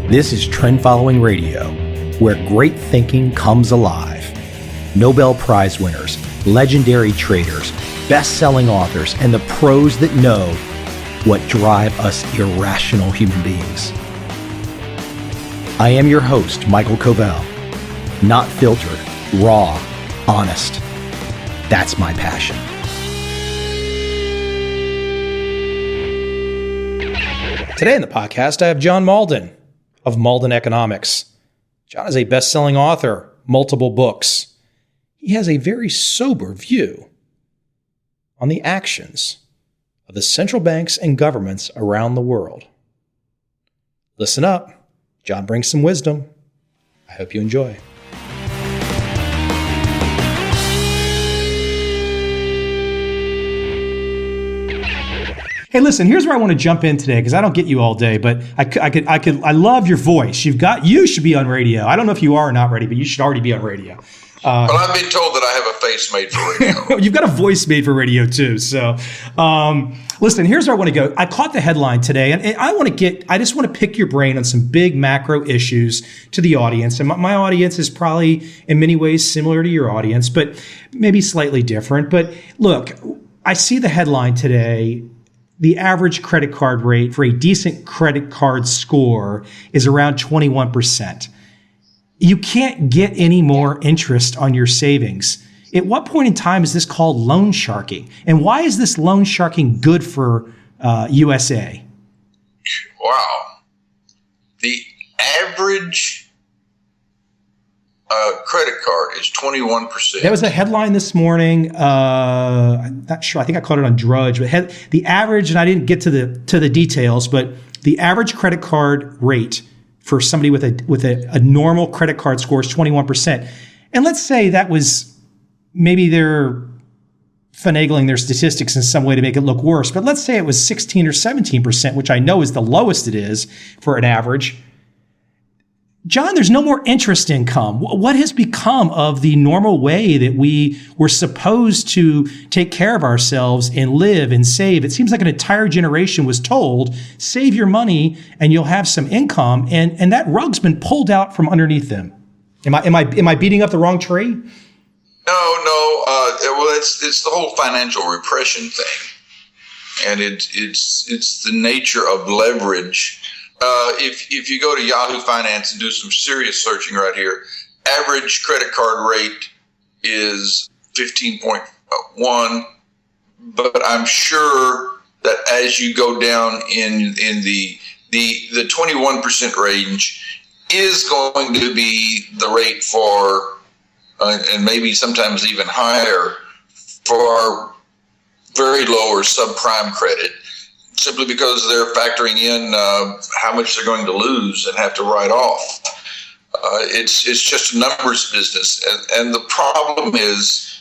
This is Trend Following Radio, where great thinking comes alive. Nobel Prize winners, legendary traders, best-selling authors, and the pros that know what drive us irrational human beings. I am your host, MICHAEL COVEL. Not filtered, raw, honest. That's my passion. Today in the podcast, I have John Mauldin of Mauldin Economics. John is a best-selling author, multiple books. He has a very sober view on the actions of the central banks and governments around the world. Listen up. John brings some wisdom. I hope you enjoy. Hey, listen, here's where I want to jump in today because I don't get you all day, but I love your voice. You should be on radio. I don't know if you are or not ready, but you should already be on radio. Well, I've been told that I have a face made for radio. You've got a voice made for radio too. So, listen, here's where I want to go. I caught the headline today, and I just want to pick your brain on some big macro issues to the audience. And my audience is probably in many ways similar to your audience, but maybe slightly different. But look, I see the headline today. The average credit card rate for a decent credit card score is around 21%. You can't get any more interest on your savings. At what point in time is this called loan sharking? And why is this loan sharking good for USA? Wow. The average credit card is 21%. That was a headline this morning. I'm not sure. I think I caught it on Drudge. But the average, and I didn't get to the details, but the average credit card rate for somebody with a normal credit card score is 21%. And let's say that was maybe they're finagling their statistics in some way to make it look worse. But let's say it was 16 or 17%, which I know is the lowest it is for an average. John, there's no more interest income. What has become of the normal way that we were supposed to take care of ourselves and live and save? It seems like an entire generation was told, save your money and you'll have some income. And that rug's been pulled out from underneath them. Am I beating up the wrong tree? No. Well, it's the whole financial repression thing. And it's the nature of leverage. If you go to Yahoo Finance and do some serious searching right here, average credit card rate is 15.1, but I'm sure that as you go down in the 21% range is going to be the rate for, and maybe sometimes even higher, for very low or subprime credit. Simply because they're factoring in how much they're going to lose and have to write off. It's just a numbers business. And the problem is,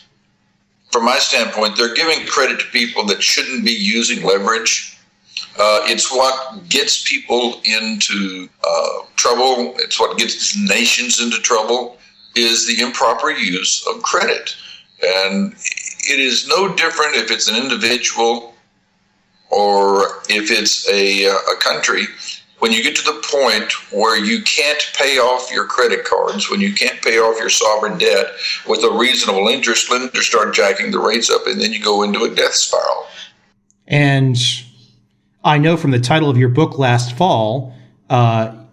from my standpoint, they're giving credit to people that shouldn't be using leverage. It's what gets people into trouble. It's what gets nations into trouble, is the improper use of credit. And it is no different if it's an individual or if it's a country. When you get to the point where you can't pay off your credit cards, when you can't pay off your sovereign debt with a reasonable interest, lenders start jacking the rates up, and then you go into a death spiral. And I know from the title of your book last fall,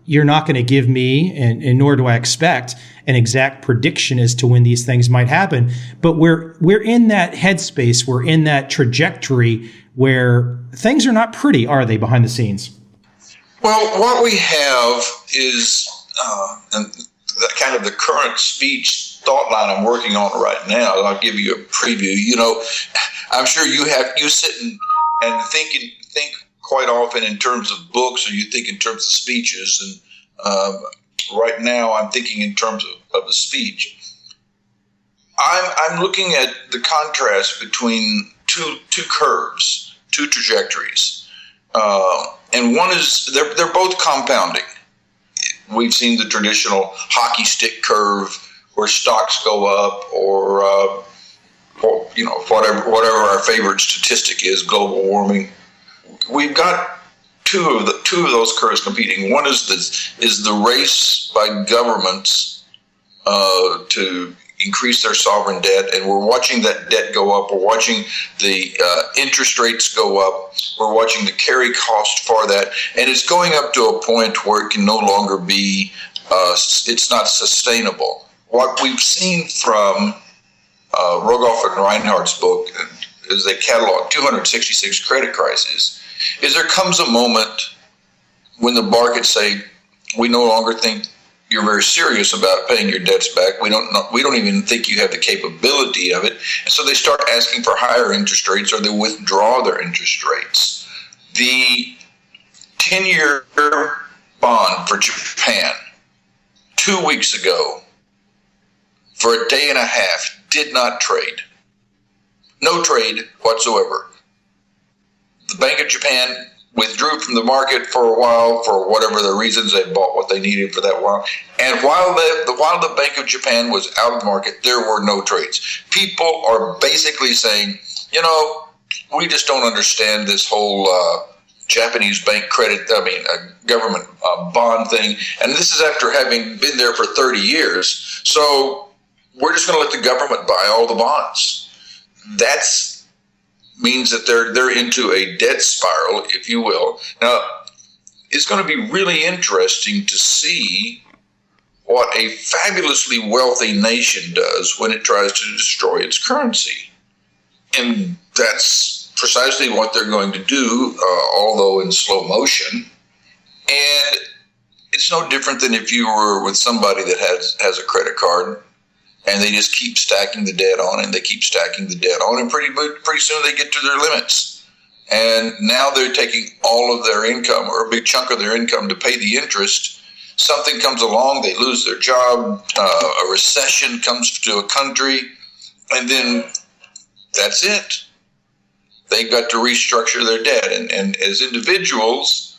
you're not going to give me, and nor do I expect, an exact prediction as to when these things might happen. But we're in that headspace, we're in that trajectory where things are not pretty, are they, behind the scenes? Well, what we have is kind of the current speech thought line I'm working on right now. I'll give you a preview. You know, I'm sure you sit and think quite often in terms of books, or you think in terms of speeches. And right now, I'm thinking in terms of a speech. I'm looking at the contrast between two curves, two trajectories, and one is they're both compounding. We've seen the traditional hockey stick curve where stocks go up, or whatever our favorite statistic is, global warming. We've got two of those curves competing. One is the race by governments to increase their sovereign debt, and we're watching that debt go up. We're watching the interest rates go up. We're watching the carry cost for that, and it's going up to a point where it can no longer be. It's not sustainable. What we've seen from Rogoff and Reinhardt's book, as they catalog 266 credit crises, is there comes a moment when the markets say, we no longer think you're very serious about paying your debts back. We don't even think you have the capability of it. And so they start asking for higher interest rates, or they withdraw their interest rates. The 10-year bond for Japan 2 weeks ago, for a day and a half, did not trade. No trade whatsoever. The Bank of Japan withdrew from the market for a while for whatever the reasons. They bought what they needed for that while. And while the Bank of Japan was out of the market, there were no trades. People are basically saying, we just don't understand this whole Japanese bank government bond thing. And this is after having been there for 30 years. So we're just going to let the government buy all the bonds. That's means that they're into a debt spiral, if you will. Now, it's going to be really interesting to see what a fabulously wealthy nation does when it tries to destroy its currency. And that's precisely what they're going to do, although in slow motion. And it's no different than if you were with somebody that has a credit card, and they just keep stacking the debt on, and they keep stacking the debt on, and pretty soon they get to their limits. And now they're taking all of their income, or a big chunk of their income, to pay the interest. Something comes along, they lose their job, a recession comes to a country, and then that's it. They've got to restructure their debt. And as individuals,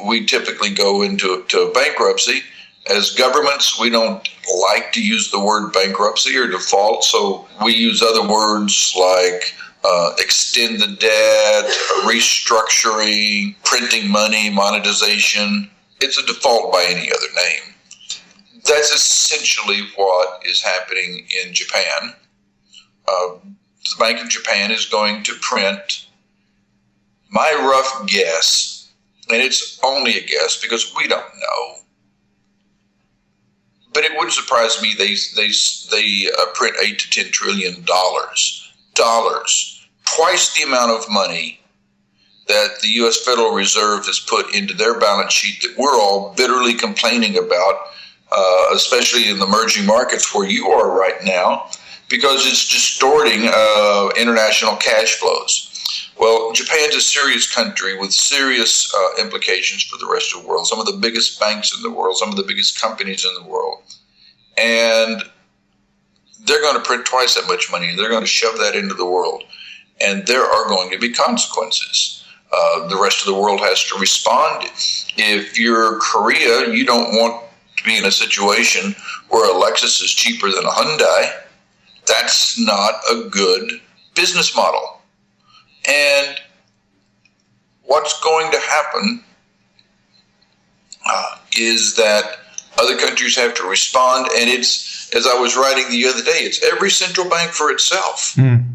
we typically go into bankruptcy. As governments, we don't like to use the word bankruptcy or default, so we use other words like extend the debt, restructuring, printing money, monetization. It's a default by any other name. That's essentially what is happening in Japan. The Bank of Japan is going to print, my rough guess, and it's only a guess because we don't know, but it wouldn't surprise me they print $8 to $10 trillion, twice the amount of money that the U.S. Federal Reserve has put into their balance sheet that we're all bitterly complaining about, especially in the emerging markets where you are right now, because it's distorting international cash flows. Well, Japan's a serious country with serious implications for the rest of the world. Some of the biggest banks in the world, some of the biggest companies in the world. And they're going to print twice that much money. They're going to shove that into the world. And there are going to be consequences. The rest of the world has to respond. If you're Korea, you don't want to be in a situation where a Lexus is cheaper than a Hyundai. That's not a good business model. And what's going to happen is that other countries have to respond. And it's, as I was writing the other day, it's every central bank for itself. And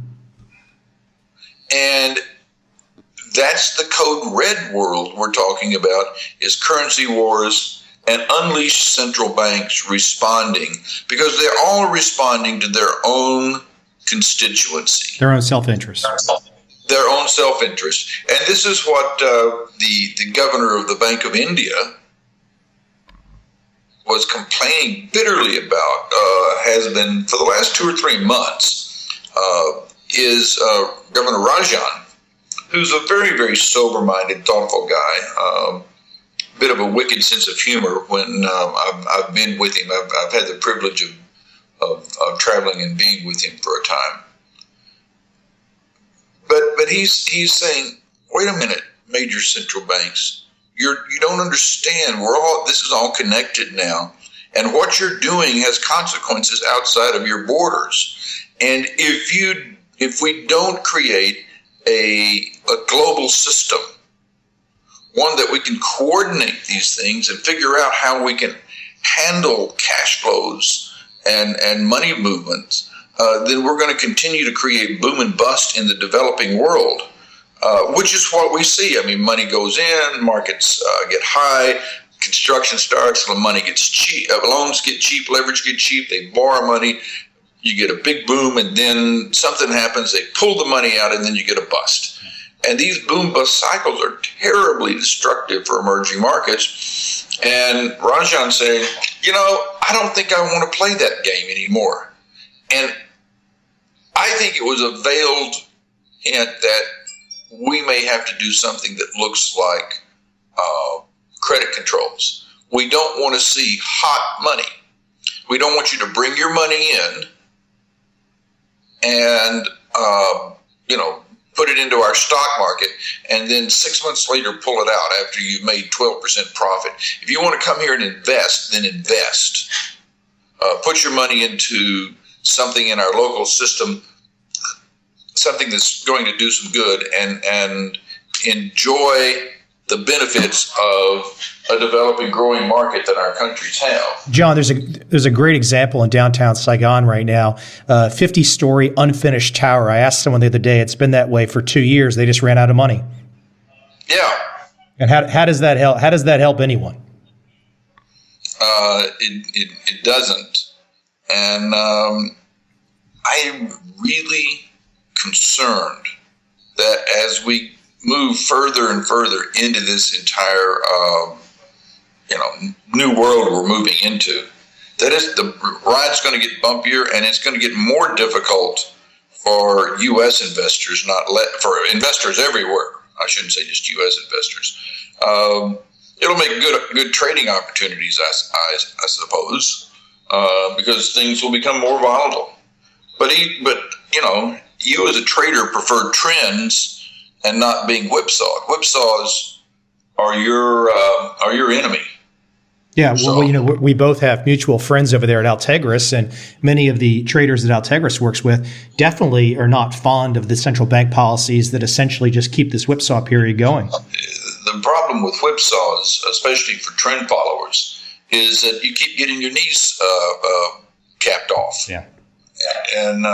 that's the code red world we're talking about, is currency wars and unleashed central banks responding, because they're all responding to their own constituency. Their own self-interest. Their own self-interest. And this is what the governor of the Bank of India was complaining bitterly about, has been for the last 2 or 3 months, is Governor Rajan, who's a very, very sober-minded, thoughtful guy, bit of a wicked sense of humor. When I've been with him, I've had the privilege of traveling and being with him for a time. But he's saying, wait a minute, major central banks, you don't understand. This is all connected now, and what you're doing has consequences outside of your borders. And if we don't create a global system one that we can coordinate these things and figure out how we can handle cash flows and money movements, then we're going to continue to create boom and bust in the developing world, which is what we see. I mean, money goes in, markets get high, construction starts, the money gets cheap, loans get cheap, leverage get cheap, they borrow money, you get a big boom, and then something happens, they pull the money out, and then you get a bust. And these boom-bust cycles are terribly destructive for emerging markets. And Rajan said, I don't think I want to play that game anymore. And I think it was a veiled hint that we may have to do something that looks like credit controls. We don't want to see hot money. We don't want you to bring your money in and, put it into our stock market, and then 6 months later pull it out after you've made 12% profit. If you want to come here and invest, then invest. Put your money into something in our local system, something that's going to do some good, and enjoy the benefits of a developing, growing market that our countries have. John, there's a great example in downtown Saigon right now, 50-story unfinished tower. I asked someone the other day, it's been that way for 2 years. They just ran out of money. Yeah. And how does that help? How does that help anyone? It doesn't. And I'm really concerned that as we move further and further into this entire new world we're moving into, that is, the ride's going to get bumpier, and it's going to get more difficult for U.S. investors, for investors everywhere. I shouldn't say just U.S. investors. It'll make good trading opportunities, I suppose, because things will become more volatile. But you as a trader prefer trends and not being whipsawed. Whipsaws are your enemy. Yeah, well, we both have mutual friends over there at Altegris, and many of the traders that Altegris works with definitely are not fond of the central bank policies that essentially just keep this whipsaw period going. The problem with whipsaws, especially for trend followers, is that you keep getting your knees capped off. Yeah. And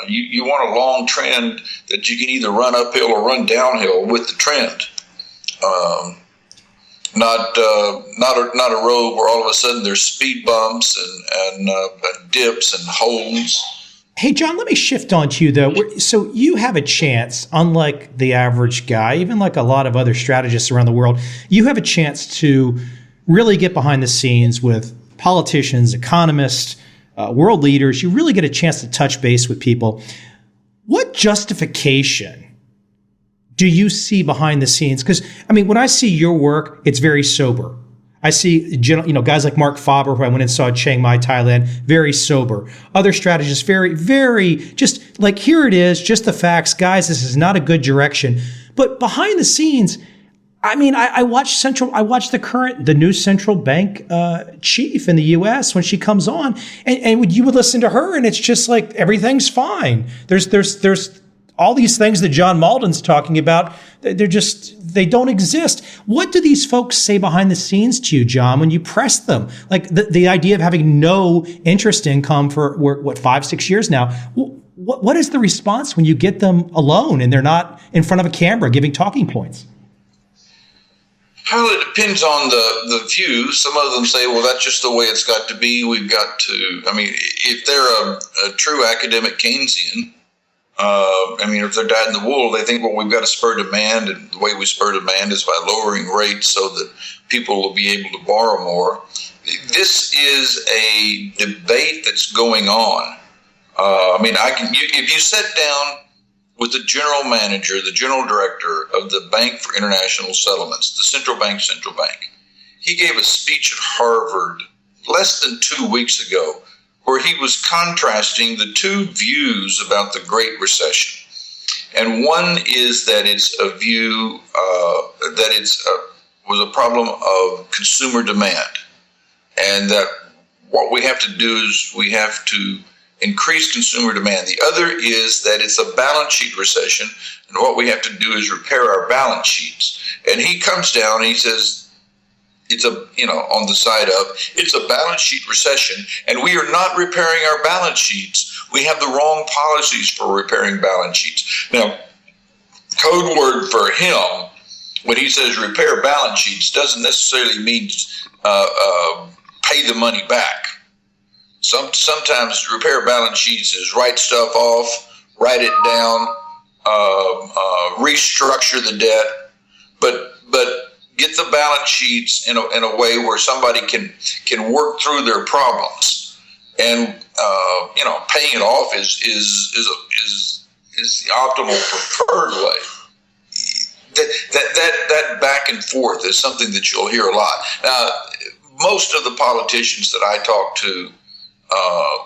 you want a long trend that you can either run uphill or run downhill with the trend. Not a road where all of a sudden there's speed bumps and dips and holes. Hey, John, let me shift on to you, though. So you have a chance, unlike the average guy, even like a lot of other strategists around the world, you have a chance to really get behind the scenes with politicians, economists, world leaders. You really get a chance to touch base with people. What justification do you see behind the scenes? Because, when I see your work, it's very sober. I see, guys like Mark Faber, who I went and saw in Chiang Mai, Thailand, very sober. Other strategists, very, very, just like, here it is, just the facts. Guys, this is not a good direction. But behind the scenes, I watch the new central bank chief in the U.S. when she comes on, and you would listen to her, and it's just like everything's fine. There's all these things that John Mauldin's talking about. They don't exist. What do these folks say behind the scenes to you, John, when you press them? Like the idea of having no interest income for 5-6 years now. What is the response when you get them alone and they're not in front of a camera giving talking points? Well, it depends on the view. Some of them say, well, that's just the way it's got to be. We've got to, if they're a true academic Keynesian, if they're dyed in the wool, they think, well, we've got to spur demand, and the way we spur demand is by lowering rates so that people will be able to borrow more. This is a debate that's going on. If you sit down with the general manager, the general director of the Bank for International Settlements, the central bank, he gave a speech at Harvard less than 2 weeks ago, where he was contrasting the two views about the Great Recession. And one is that it's a view was a problem of consumer demand, and that what we have to do is we have to increased consumer demand. The other is that it's a balance sheet recession, and what we have to do is repair our balance sheets. And he comes down and he says, it's on the side of, it's a balance sheet recession, and we are not repairing our balance sheets. We have the wrong policies for repairing balance sheets. Now, code word for him, when he says repair balance sheets, doesn't necessarily mean pay the money back. Sometimes repair balance sheets is write stuff off, write it down, restructure the debt, but get the balance sheets in a way where somebody can work through their problems. And paying it off is the optimal preferred way. That back and forth is something that you'll hear a lot. Now, most of the politicians that I talk to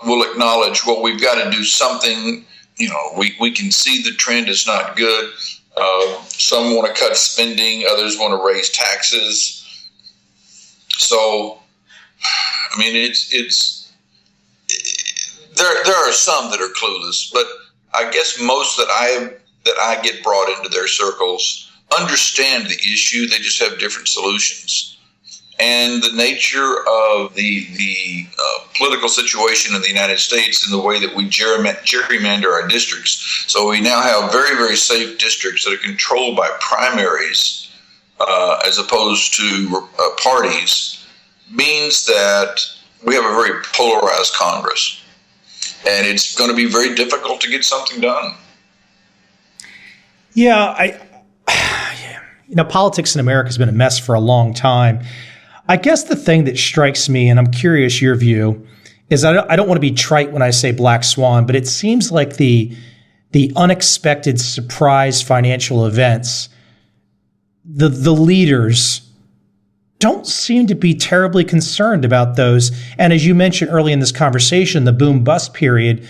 will acknowledge, well, we've got to do something. We can see the trend is not good. Some want to cut spending, others want to raise taxes. So, I mean, there are some that are clueless, but I guess most that I get brought into their circles understand the issue. They just have different solutions. And the nature of the political situation in the United States and the way that we gerrymander our districts. So we now have very, very safe districts that are controlled by primaries as opposed to parties, means that we have a very polarized Congress. And it's going to be very difficult to get something done. Yeah, politics in America has been a mess for a long time. I guess the thing that strikes me, and I'm curious your view, is I don't want to be trite when I say black swan, but it seems like the unexpected surprise financial events, the leaders don't seem to be terribly concerned about those. And as you mentioned early in this conversation, the boom bust period,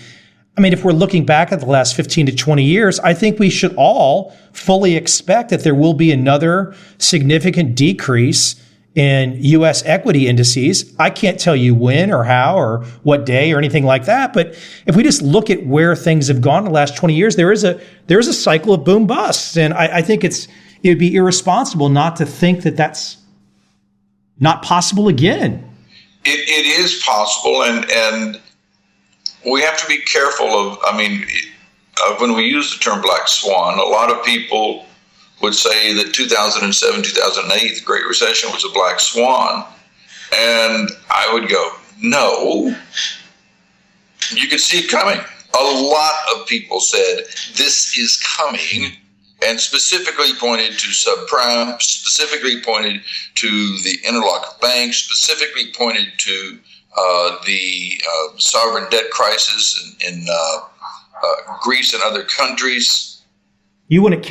I mean, if we're looking back at the last 15 to 20 years, I think we should all fully expect that there will be another significant decrease in U.S. equity indices. I can't tell you when or how or what day or anything like that. But if we just look at where things have gone in the last 20 years, there is a cycle of boom busts. And I think it would be irresponsible not to think that that's not possible again. It is possible. And we have to be careful of, when we use the term black swan, a lot of people would say that 2007, 2008, the Great Recession was a black swan. And I would go, no, you could see it coming. A lot of people said this is coming, and specifically pointed to subprime, specifically pointed to the interlocked banks, specifically pointed to the sovereign debt crisis in Greece and other countries. You would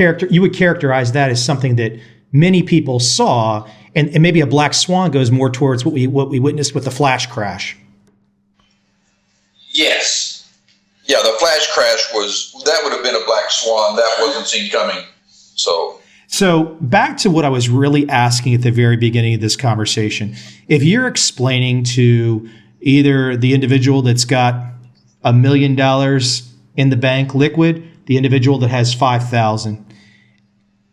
characterize that as something that many people saw, and maybe a black swan goes more towards what we witnessed with the flash crash. Yes. Yeah, the flash crash that would have been a black swan. That wasn't seen coming. So back to what I was really asking at the very beginning of this conversation. If you're explaining to either the individual that's got $1 million in the bank liquid, the individual that has 5,000,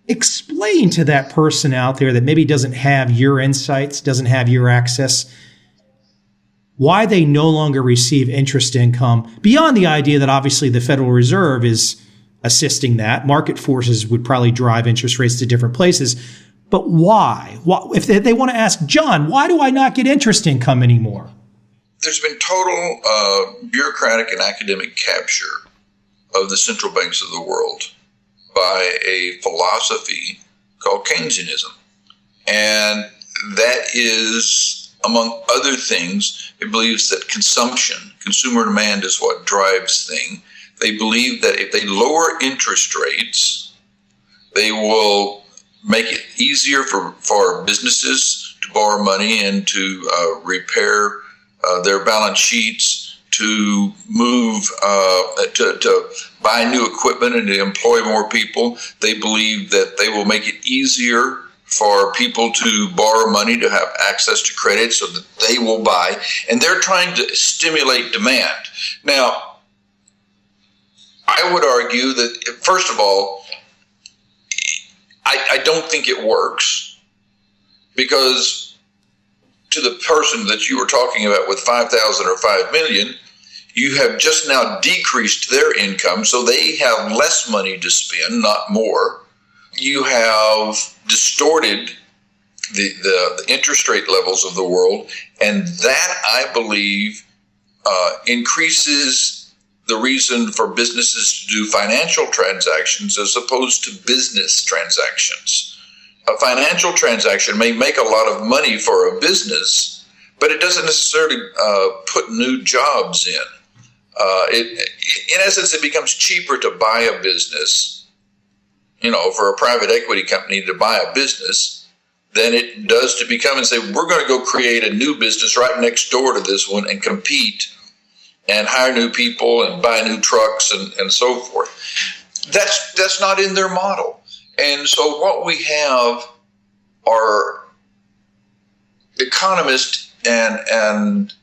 explain to that person out there that maybe doesn't have your insights, doesn't have your access, why they no longer receive interest income beyond the idea that obviously the Federal Reserve is assisting that. Market forces would probably drive interest rates to different places. But why? If they want to ask, John, why do I not get interest income anymore? There's been total bureaucratic and academic capture of the central banks of the world by a philosophy called Keynesianism. And that is, among other things, it believes that consumer demand is what drives things. They believe that if they lower interest rates, they will make it easier for businesses to borrow money and to repair their balance sheets, to move, to buy new equipment and to employ more people. They believe that they will make it easier for people to borrow money, to have access to credit so that they will buy. And they're trying to stimulate demand. Now, I would argue that, first of all, I don't think it works, because to the person that you were talking about with 5,000 or 5 million, you have just now decreased their income, so they have less money to spend, not more. You have distorted the interest rate levels of the world, and that, I believe, increases the reason for businesses to do financial transactions as opposed to business transactions. A financial transaction may make a lot of money for a business, but it doesn't necessarily put new jobs in. In essence, it becomes cheaper to buy a business, for a private equity company to buy a business than it does to become and say, we're going to go create a new business right next door to this one and compete and hire new people and buy new trucks and so forth. That's not in their model. And so what we have are economists and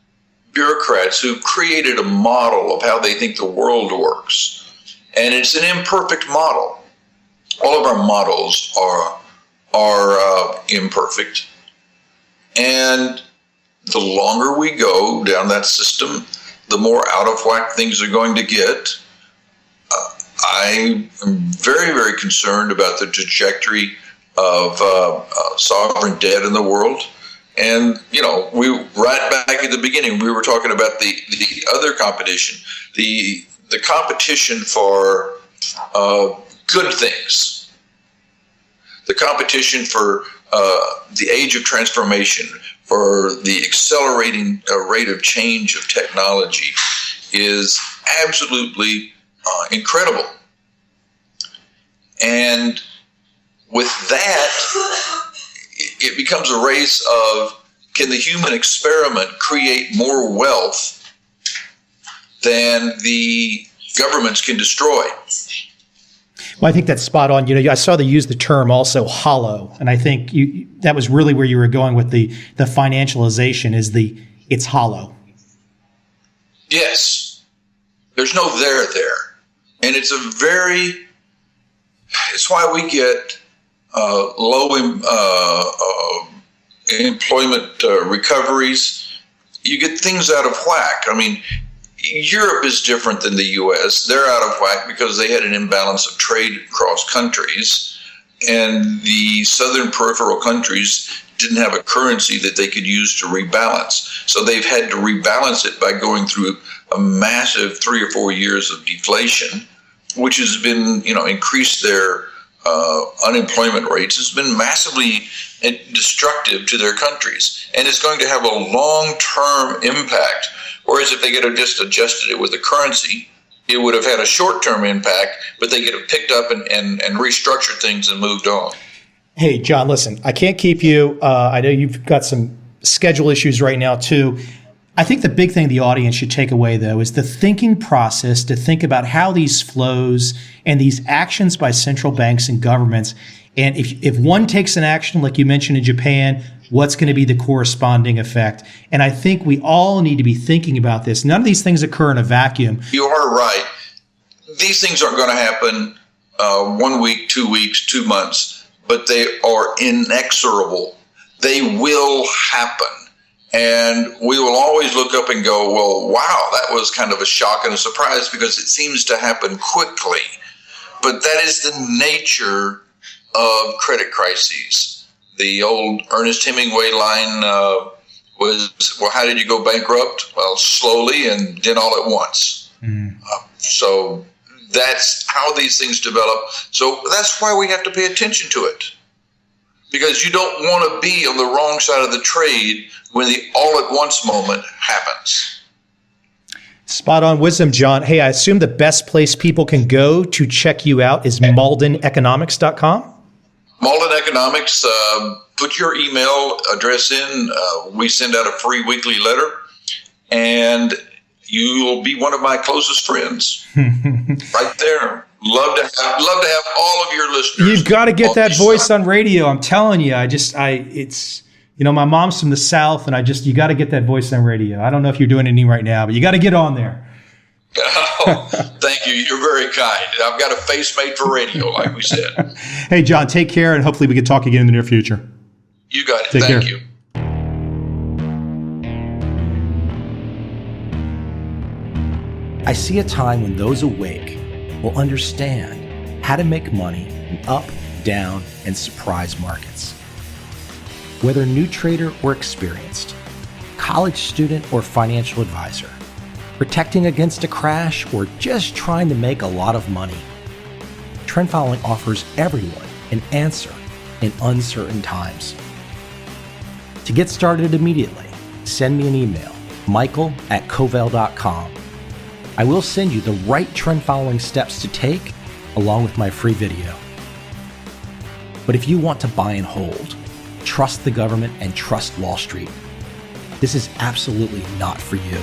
bureaucrats who've created a model of how they think the world works. And it's an imperfect model. All of our models are imperfect. And the longer we go down that system, the more out of whack things are going to get. I am very, very concerned about the trajectory of sovereign debt in the world. And, we right back at the beginning, we were talking about the other competition, the competition for good things, the competition for the age of transformation, for the accelerating rate of change of technology is absolutely incredible. And with that, it becomes a race of, can the human experiment create more wealth than the governments can destroy? Well, I think that's spot on. I saw they use the term also hollow, and I think that was really where you were going with the financialization it's hollow. Yes. There's no there. And it's why we get low employment recoveries. You get things out of whack. I mean, Europe is different than the U.S. They're out of whack because they had an imbalance of trade across countries, and the southern peripheral countries didn't have a currency that they could use to rebalance. So they've had to rebalance it by going through a massive 3 or 4 years of deflation, which has been, increased their unemployment rates. It's been massively destructive to their countries, and it's going to have a long-term impact. Whereas if they could have just adjusted it with the currency, it would have had a short-term impact, but they could have picked up and restructured things and moved on. Hey, John, listen, I can't keep you. I know you've got some schedule issues right now, too. I think the big thing the audience should take away, though, is the thinking process to think about how these flows and these actions by central banks and governments, and if one takes an action, like you mentioned in Japan, what's going to be the corresponding effect? And I think we all need to be thinking about this. None of these things occur in a vacuum. You are right. These things aren't going to happen 1 week, 2 weeks, 2 months, but they are inexorable. They will happen. And we will always look up and go, well, wow, that was kind of a shock and a surprise because it seems to happen quickly. But that is the nature of credit crises. The old Ernest Hemingway line was, well, how did you go bankrupt? Well, slowly and then all at once. So that's how these things develop. So that's why we have to pay attention to it. Because you don't want to be on the wrong side of the trade when the all-at-once moment happens. Spot on wisdom, John. Hey, I assume the best place people can go to check you out is MauldinEconomics.com? Mauldin Economics, put your email address in. We send out a free weekly letter, and you will be one of my closest friends. Right there. Love to have all of your listeners. You've got to get that voice on radio. I'm telling you, it's my mom's from the South, and you got to get that voice on radio. I don't know if you're doing anything right now, but you got to get on there. Oh, thank you. You're very kind. I've got a face made for radio, like we said. Hey, John, take care, and hopefully we can talk again in the near future. You got it. Take Thank care. you. I see a time when those awake will understand how to make money in up, down, and surprise markets. Whether new trader or experienced, college student or financial advisor, protecting against a crash or just trying to make a lot of money, trend following offers everyone an answer in uncertain times. To get started immediately, send me an email, michael@covel.com. I will send you the right trend following steps to take along with my free video. But if you want to buy and hold, trust the government and trust Wall Street, this is absolutely not for you.